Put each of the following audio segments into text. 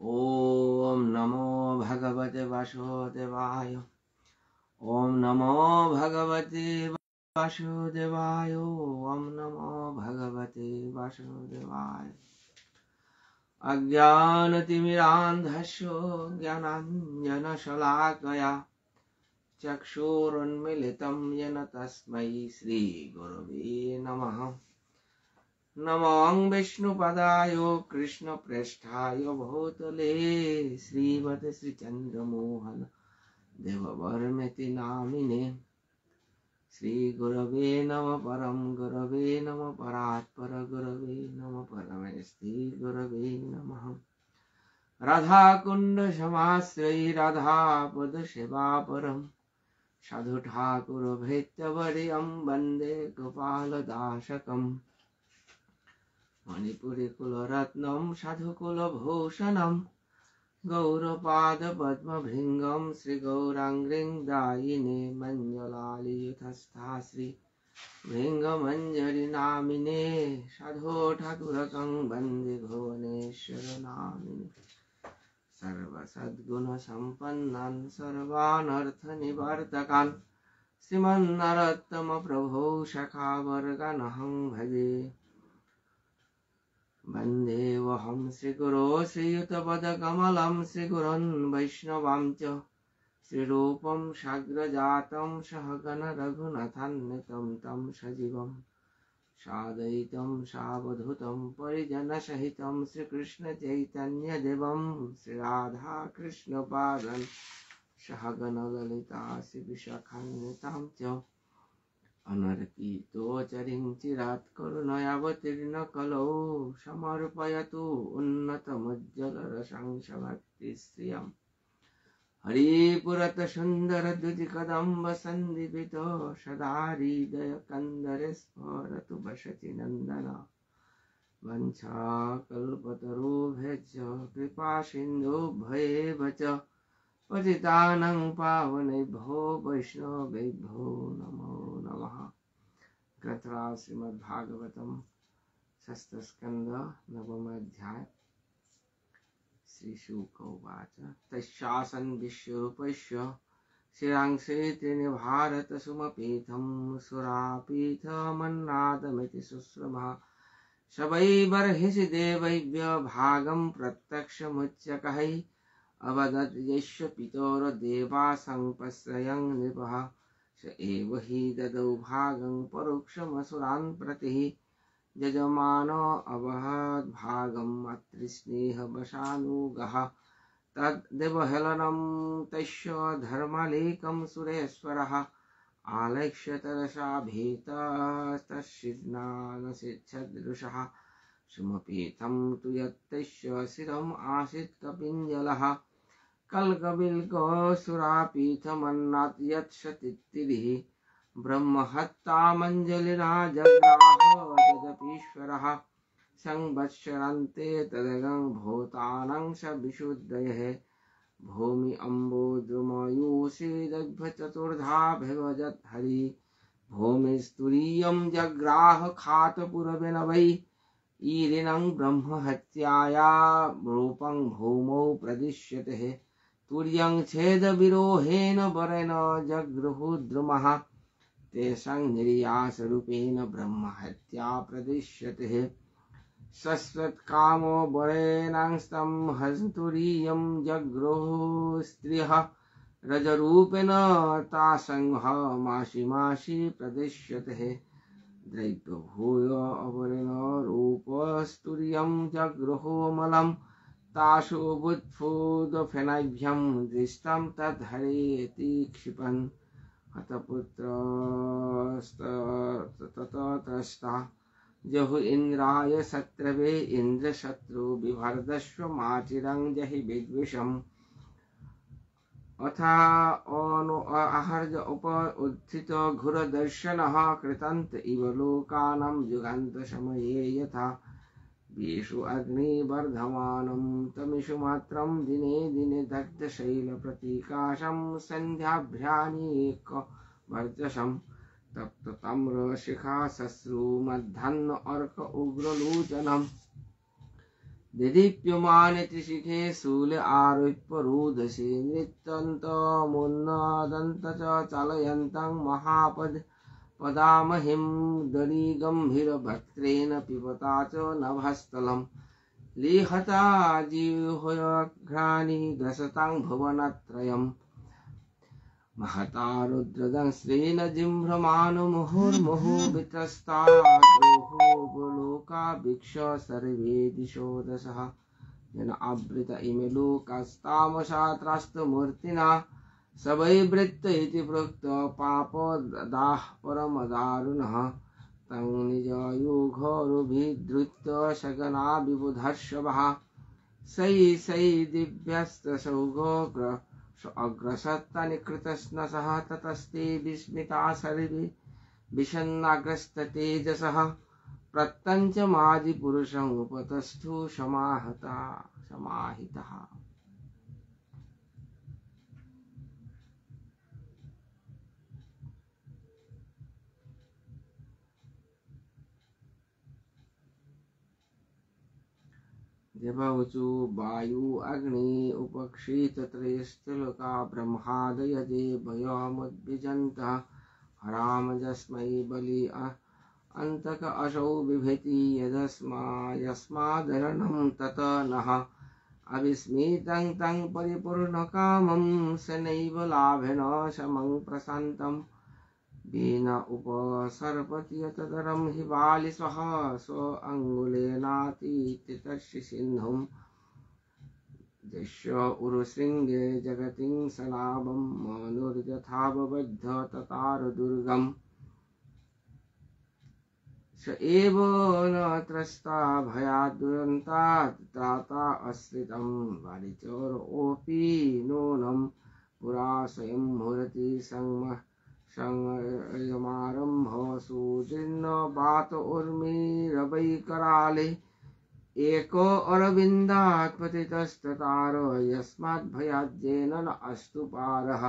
ओम नमो भगवते वासुदेवाय। ओम नमो भगवते वासुदेवाय। ओम नमो भगवते वासुदेवाय। अज्ञानतिमिरान्धस्य ज्ञानाञ्जनशलाकया चक्षुरुन्मीलितं येन तस्मै श्रीगुरवे नमः। नमों विष्णुपदाय कृष्णप्रेष्ठाय भूतले श्रीमते श्रीचन्द्रमोहन देववर्मेति नामिने। श्रीगुरवे नमः परं गुरवे नमः परात्पर गुरवे नमः परमेष्ठी गुरवे नमः। राधाकुण्ड समाश्रयी राधापद सेवापरं साधु ठाकुर भृत्यवर्यं वन्दे गोपालदासकम्। मणिपुरी कुलरत्नं साधुकुलभूषणं गौरपादपद्मभृङ्गं श्रीगौराङ्गीं दायिने मञ्जलालियुतस्था श्री भृङ्गमञ्जरीनामिने। साधु ठाकुरकं वन्दे भुवनेश्वरनामिने। सर्वसद्गुणसम्पन्नान् सर्वानर्थनिवर्तकान् श्रीमन्नरोत्तमप्रभो सखावर्गानहं भजे। वन्देऽहं श्रीगुरो श्रीयुतपदकमलं श्रीगुरोन् वैष्णवां च श्रीरूपं साग्रजातं सहगण रघुनाथान्वितं तं सजीवं साद्वैतं सावधूतं परिजनसहितं श्रीकृष्णचैतन्यदेवं श्रीराधाकृष्णपादान् सहगण ललिता श्रीविशाखान्वितां च अनर्पितोचरिं चिरात् करुणयावतीर्ण कलौ समर्पयतु उन्नतमुज्ज्वलरसंसभक्तिश्रियम्। हरिपुरतसुन्दरद्युतिकदम्ब सन्दीपितो सदा हृदयकन्दरे स्फुरतु वसति नन्दन। वंशाकल्पतरुभ्यश्च कृपासिन्धुभ्येव च पतितानां पावनेभ्यो वैष्णवेभ्यो नमो नमः। ग्रंथराज श्रीमद्भागवतम षष्ठस्कंद नवम अध्याय। श्री शुक उवाच तस्यासन् विश्वोपश्य शिरांसे त्रीणि भारत सुमपीठं सुरापीठमन्नादमिति शुश्रुमः। स वै बर्हिषि देवैभ्यो भागं प्रत्यक्षमुच्यकैः अवदत् यस्य पितरो देवासं पश्यन् नृपः। स एव हि ददौ भागं परोक्षमसुरान् प्रति। यजमानो अवहत् भागं मातृस्नेहवशानुगः। तद्देवहेलनं तस्य धर्मालेकं सुरेश्वरः। आलक्ष्य तरसा भीतस्तस्यज्ञानसिद्धदृशः। सुमपीठं तु यत्तस्य शिरम् आसीत् कपिञ्जलः। कल्कबिल्कसुरापीठमन्नात् यत्सतीतिः। ब्रह्महत्यामञ्जलिना जग्राह जगदीश्वरः। संवत्सरान्ते तदगं भूतानां स विशुद्धयः। भूमि अम्बोद्रुमयूषीदभ्यचतुर्धा विभजत् हरिः। भूमिस्तुरीयं जग्राह खातपुरवेन वै। ईरिनं ब्रह्महत्याया रूपं भूमौ प्रदिश्यते। तुर्यं छेदविरोहेण वरेण जगृहुद्रुमः। तेषां निर्यासरूपेण ब्रह्महत्या प्रदिश्यते। शश्वत्कामो वरेणास्तं हस्तुरीयं जगृहुस्त्रियः। रजरूपेण तासंह मासि प्रदिश्यते। दैत्यभूय अवरेण रूपस्तुर्यं जगृहुमलं। तासु बुद्फुदफेनाभ्यं दृष्टं तद्धरेति क्षिपन्। हतपुत्रस्ततस्ता जहु इन्द्राय शत्रवे। इन्द्रशत्रु बिभर्दस्व माचिरं जहि विद्विषम्। अथा आहर्ज उप उत्थित घोरदर्शनः। कृतन्त इव लोकानां युगान्तसमये यथा। वेषु अग्निवर्धमानं तमिषु मात्रं दिने दिने दग्धशैलप्रतीकाशं। सन्ध्याभ्यानीकवर्चसं तप्तताम्रशिखा शश्रुमध्याह्न अर्क उग्रलोचनम्। दिदीप्यमान त्रिशिखे शूल आरोप्य रुदसी नृत्यन्तमुन्नदन्त च चालयन्तं महापद पदामहिं दरिगम्भीरभक्त्रेण पिबता च नभस्थलम् लिहता जिह्वघ्राणि ग्रसतां भुवनत्रयम् महता रुद्रदंश्रेण जिह्रमाणो मुहुर्मुहुः वित्रस्ता द्रोहो लोकाभिक्ष सर्वे दिशो दशः जन आवृत इमे लोकास्तामसात्रस्तमूर्तिना सवैवृत्त इति प्रोक्त पापदाः परमदारुणः तं निजयुघोरुभिधृत्य सगना विबुधर्षभः सै दिव्यस्तसौघो अग्रसत्तनिकृतस्नसः ततस्ते विस्मिता सर्वे विषन्नाग्रस्ततेजसः प्रत्यञ्चमादिपुरुषम् उपतस्थो समाहितः देवौचु वायु अग्नि उपक्षित त्रयस्त्रिलोका ब्रह्मादय देवयमुद्विजन्तः हरामजस्मै बलि अन्तक असौ बिभेति यस्मादरणं तत नः अविस्मितं तं परिपूर्णकामं स नैव लाभेन समं प्रशान्तं येन उपसर्पति तदरं हि बालिशः स्वअङ्गुलेनातीत्यतस्य सिन्धुं दृश्य उरुशृङ्गे जगतिं सनाभं मनुर्यथा बबद्ध ततार दुर्गम् स एव न त्रस्ता भयात् दुरन्तात् त्राता आश्रितं वारिचोरोऽपि नूनं पुरा स्वयं मुहूर्ति संयमारम्भ सुदीर्ण बात उर्मिरवैकराले एको अरविन्दात् पतितस्ततार यस्मात् भयाद्येन न अस्तु पारः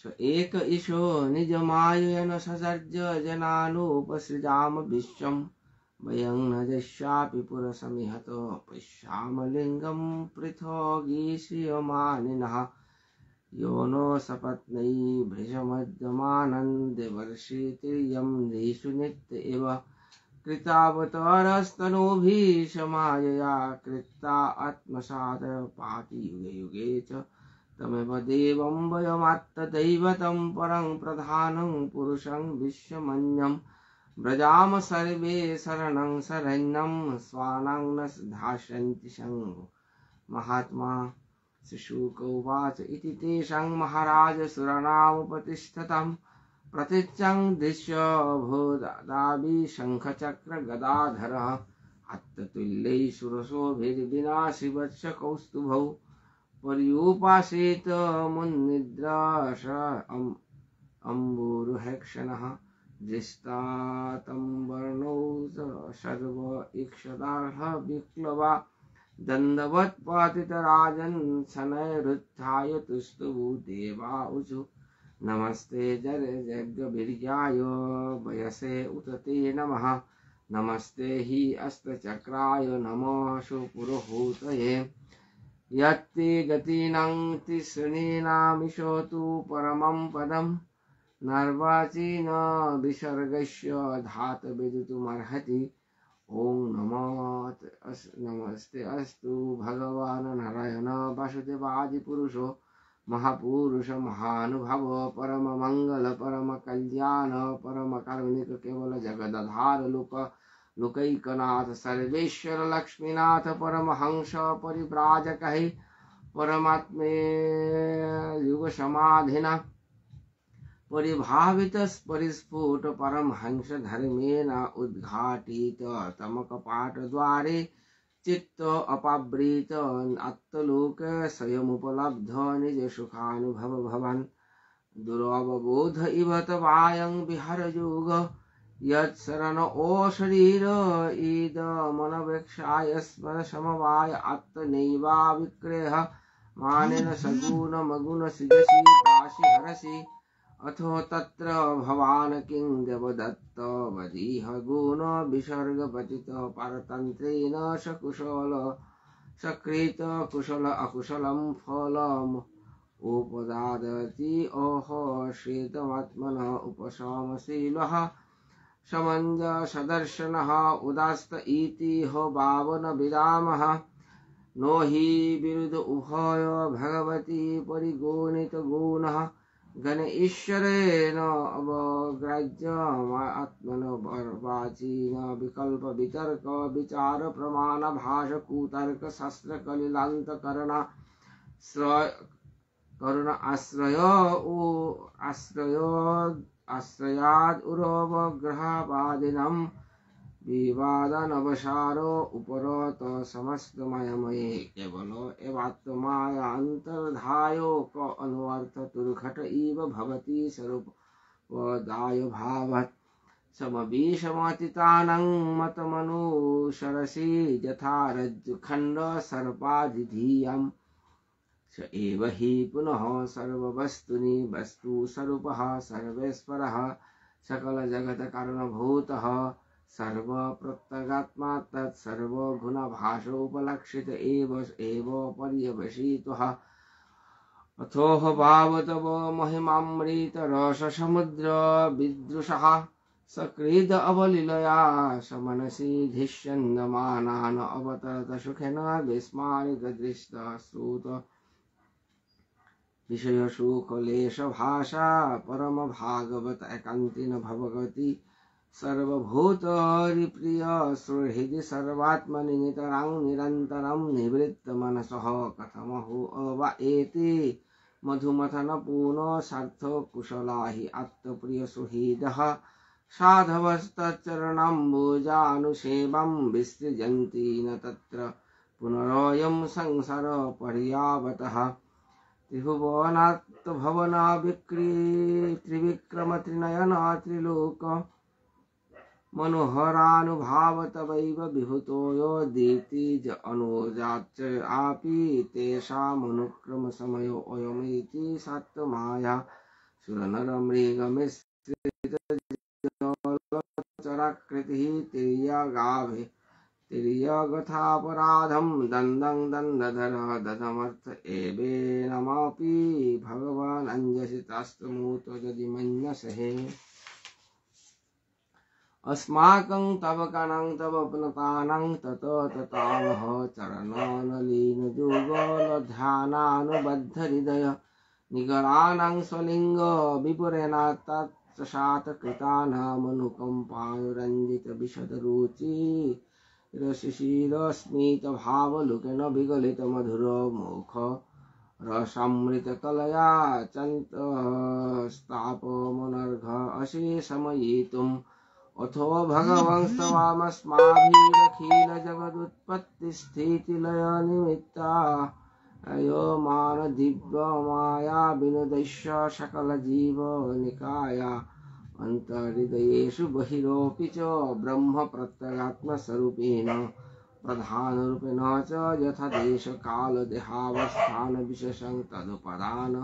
स एक ईशो निजमायन ससर्ज जनानुपसृजाम विश्वम् वयं न यस्यापि पुरसमिहत पश्याम लिङ्गं पृथगीष्यमानिनः यो नो सपत्नै भृशमद्यमानन्देवर्षितिर्यं नृषु नित्य एव कृतावतारस्तनूभिः समायया कृता आत्मसात् पाति युगे युगे च तमेव देवं वयमात्तदैवतं परं प्रधानं पुरुषं विश्वमन्यम् व्रजाम सर्वे शरणं शरण्यं स्वानां न धास्यन्ति संगो महात्मा शुक उवाच इति तेषां महाराज सुराणामुपतिष्ठतं प्रतीच्यं दृश्य भूदाभि शङ्खचक्र गदाधरः अत्ततुल्यै सुरसोभिर्विनाशि वत्स कौस्तुभौ पर्युपासेत मुन्निद्राश अम्बुरुहेक्षणः दृष्टातं वर्णौ सर्व इक्षदार्ह विक्लवा दण्डवत्पातितराजन् शनैरुत्थाय तुष्टुभु देवा ऊचु नमस्ते जगद्वीर्याय वयसे उत ते नमः नमस्ते हि अस्तचक्राय नमः सुपुरोहूतये यत्ते गतीनां तिसृणीनामिषो तु परमं पदम् नर्वाचीन विसर्गस्य धातविदितुमर्हति ओं नमस्ते अस्तु भगवान् नारायण वासुदेवादिपुरुषो महापुरुष महानुभाव परम मंगल परम कल्याण परम कारुणिक केवल जगदाधार लोकैकनाथ सर्वेश्वर लक्ष्मीनाथ परमहंस परिव्राजक परमात्मे युग समाधिना परिभावित परिस्फुट परमहंस धर्मेण उद्घाटित तमकपाट द्वारे चित्त अपावृत आत्मलोक स्वयमुपलब्ध निज सुखानुभव भवन दुरवबोध इव तवायं विहरयोग यत्शरण ओ शरीर ईद मनवेक्षाय स्मर समवाय आत्मनैवा विक्रेह मानेन सगुण मगुण सृजसि काशी हरसि अथो तत्र भवान् किं देवदत्त वदीह गुण विसर्गपतित परतन्त्रेण सकुशल सकृत कुशल अकुशलं फलम् उपदादति ओह श्वेतमात्मनः उपशमशीलः समञ्जसदर्शनः उदास्त इति हो भावन विदामः नो हि विरुद्ध उभय भगवती परिगुणित गुणः गण ईश्वरेण अवग्राह्यमात्मनो वाचीन विकल्प वितर्क विचार प्रमाण भाष कुतर्क शास्त्र कलिलांत करुण आश्रयाद उरवग्रहवादिनं विवादानवसारो उपरत समस्तमयमये केवल एवात्माया अंतर्धायो क अनुवर्थ तुर्घट इव भवति स्वरूपदाय भावत् समविषमतितानं मतमनुसरसि यथा रज्जुखण्ड सर्पाधिधीयम् स एव हि पुनः सर्ववस्तुनि वस्तु स्वरूपः सर्वेश्वरः सकल जगत कारणभूतः सर्व प्रत्यगात्मा तत्सर्वगुणभाषो उपलक्षित एव पर्यवसितः अथोह भावतव महिमामृत रस समुद्र विदृशः सकृद अवलीलया समनसि धिष्यन्दमानान् अवतरत सुखेन विस्मारित दृष्ट श्रुत विषय सुखलेश भाषा परम भागवत एकांतिन भवगति सर्वभूतरिप्रिय सुहृदि सर्वात्मनि नितरां निरन्तरं निवृत्त मनसः कथमहु अवाएति मधुमथन पूर्ण सार्थ कुशला हि आत्मप्रिय सुहृदः साधवस्तचरणाम्बुजानुसेवं विसृजन्ति न तत्र पुनरयं संसार पर्यावतः त्रिभुवनात्भवन त्रिविक्रम त्रिनयन त्रिलोक मनोहरानुभावतवैव विभूतो यो दीप्तिज अनुजाच आपि तेषामनुक्रम समयो अयमिति सत्त्वमाया सुरनरमृगमिश्रितचराकृतिः तिर्यगाभे तिर्यगथापराधं दन्दं दन्दधर दधमर्थ एवेनमपि भगवान् अंजसि तस्तमूत यदि मन्यसहे अस्माकं तव कणं तव पुनतानं ततो ततामह चरणनलीनजुगलध्यानानुबद्ध हृदय निगराणां स्वलिंग विपुरेण तत्प्रसादकृतानामनुकम्पानुरञ्जित विशदरुचि रशिशिरस्मित भावलुकेन विगलित मधुर मुख रसामृतकलया चन्तस्तापमनर्घ अशेषमयितुम् अथो भगवंस्तवामस्माभिरखिल जगदुत्पत्तिस्थितिलय निमित्ता अयोमान दिव्यमाया विनुदस्य सकल जीव निकाया अंतर्हृदयेषु बहिरोऽपि च ब्रह्म प्रत्यगात्मस्वरूपेण प्रधानरूपेण च यथा देश काल देहावस्थान विशेषं तदुपदान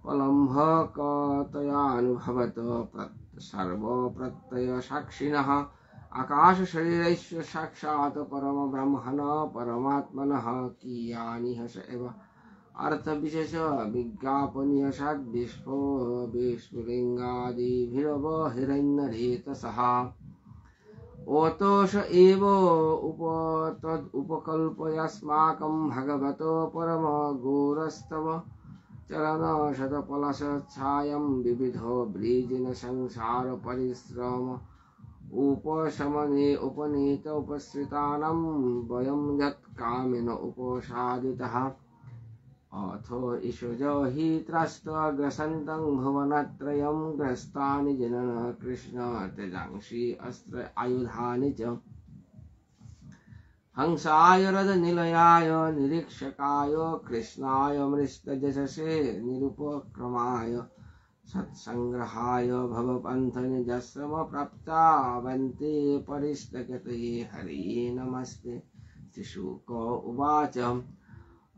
पलम्भकतयानुभवत सर्वप्रत्यय साक्षिणः आकाश शरीरस्य साक्षात् परम ब्रह्मण परमात्मनः कियानिह स एव अर्थ विशेष विज्ञापनीय सद्विष्पो विस्फुलिंगादिभिरव हिरण्यरेतसः ओतोष एव उपकल्पयस्माकं भगवतो परम गौरस्तव चरण शतपलशच्छायं विविधो वृजिन संसार परिश्रम उपशमने उपनीत उपसृतानां वयं यत्कामेन उपसादितः अथो ईशुजो हि त्रस्तग्रसन्तं भुवनत्रयं ग्रस्तानि जनन कृष्ण तेजांसि अस्त्र आयुधानि च हंसाय रदनिलयाय निरीक्षकाय कृष्णाय मृष्टजशसे निरुपक्रमाय सत्संग्रहाय भवपन्थनिजश्रम प्राप्ता वन्ते परिष्टगतये हरि नमस्ते। श्रीशुक उवाच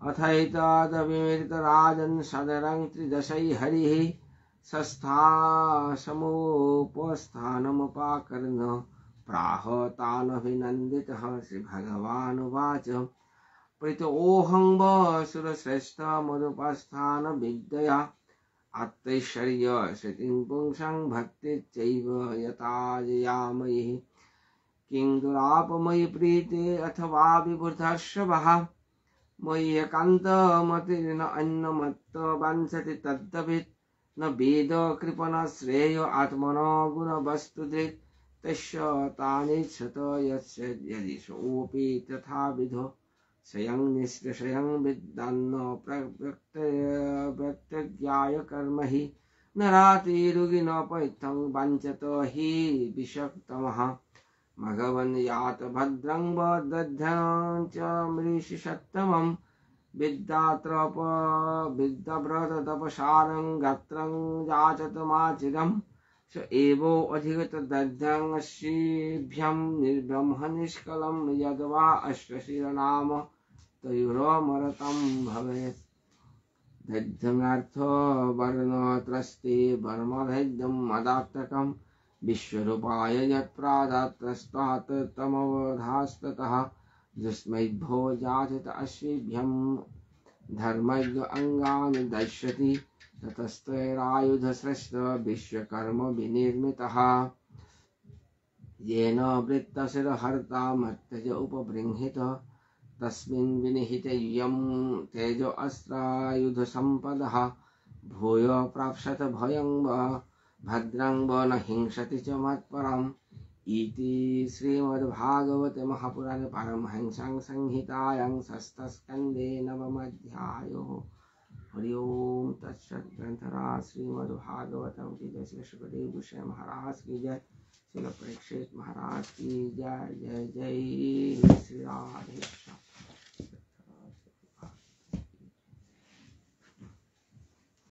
अथैतदविमृतराजन् सदरं त्रिदशै हरिः समुपस्थानमुपाकर्ण्य प्राह तानभिनन्दितः श्रीभगवानुवाच प्रीतोऽहं वसुरश्रेष्ठ मदुपस्थानविद्यया आत्तैश्वर्यश्रुतिं पुंसां भक्तिश्चैव यताजयामयि किं दुरापमयि प्रीते अथवा विबुधर्षभः मयि एकान्तमतिर्न अन्यमत्तवाञ्छति तद्दवित् न वेद कृपण श्रेयो आत्मनो गुणवस्तुधृक् तस्य तानिच्छत यस्य यदि सोऽपि तथाविधो स्वयं निष्कषयं विद्वान्न प्रत्यज्ञाय कर्म हि नरातिरुगिनपैथं वाञ्छत हि विषक्तमः भगवन् यात भद्रं वदध्यं च मृषिषत्तमं विद्याव्रततपसारं गात्रं याचतमाचिरं स एवो अधिगतदध्यं अश्रीभ्यं निर्ब्रह्म निष्कलं यद्वा अष्टशिरनाम तयोरमरतं भवेत् दध्यङ्गर्थो वर्णत्रस्ते वर्मभेद्यं मदात्तकं विश्वरूपाय यत्प्रादात्रस्तात् तमवधास्ततः युष्मैभ्यो जायत अश्विभ्यं धर्मज्ञ अङ्गानि दश्यति ततस्तैरायुधश्रेष्ठ विश्वकर्म विनिर्मितः येन वृत्तशिरहर्ता मर्त्यज उपबृंहित तस्मिन् विनिहिते यं तेजो अस्त्रायुधसम्पदः भूय प्राप्स्यत भयं भद्रं व न हिंसति च मत्परम् इति श्रीमद्भागवते महापुराणे पारमहंस्यां संहितायां षष्ठस्कन्धे नवमोऽध्यायः। हरि ओम तत्सत्। ग्रंथराज श्रीमद्भागवतम की जय। श्री सुखदेव गोस्वामी महाराज की जय। श्री परीक्षित महाराज की जय। जय जय श्री राम।